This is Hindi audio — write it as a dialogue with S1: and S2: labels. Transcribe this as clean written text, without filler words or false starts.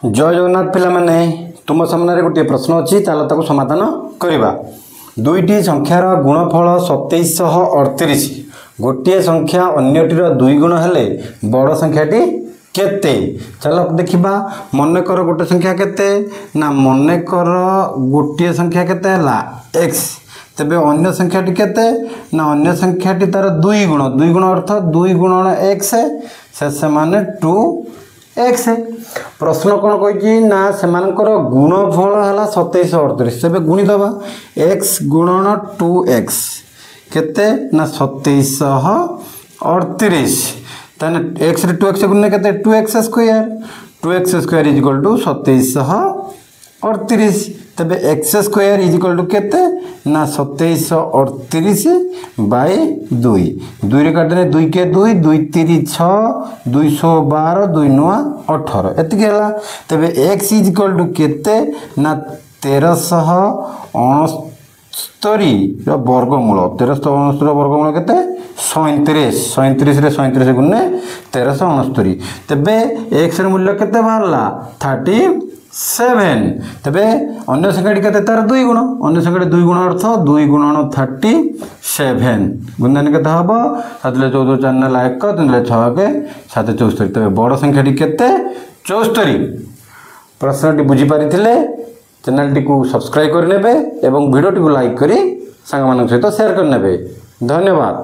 S1: जय जगन्नाथ पिला माने तुम सामने गोटे प्रश्न अच्छी चलो ताको समाधान करवा। दुईटी संख्यार गुणफल 2738 गोटे संख्या अन्यटीर दुई गुण हेले बड़ संख्याटी केते। चलो देखिबा मन कर गोटे संख्या केते ना मन कर गोटे संख्या केते हला x तेबे अन्य संख्याटी केते ना अन्य संख्याटी तार दुई गुण अर्थ दुई गुणन x से माने 2x। प्रश्न कौन कही ना सेमानकर गुणफल है 2738 तेरे गुणी दबा x गुणन 2x केते ना 2738 ताने x रे 2x गुणने केते 2x square is equal to 2738 तबे x square is equal to केते ना 2738 बाय 2 रे काटने 2 के 2 2 3 6 212 2 9 18 एतिक हैला। तबे x इज इक्वल टू केते ना 1369 रो वर्गमूल 1369 रो वर्गमूल केते 37 रे 37 गुणने 1369 तबे x रे मूल्य केते बाहरला 37। तबे अन्य संख्याटी केते तार दुई गुण अन्य संख्याटी दुई गुण अर्थ 2 गुणन 37 गुणन केते हबो 7 ले 14 4 ने 1 3 ले 6 के 7 74 तबे बड़ संख्याटी केते 74। प्रश्नटी बुझी पारिथिले चैनल टी को सब्सक्राइब कर नेबे एवं वीडियो टी को लाइक करी संग मानक सहित शेयर कर नेबे। धन्यवाद।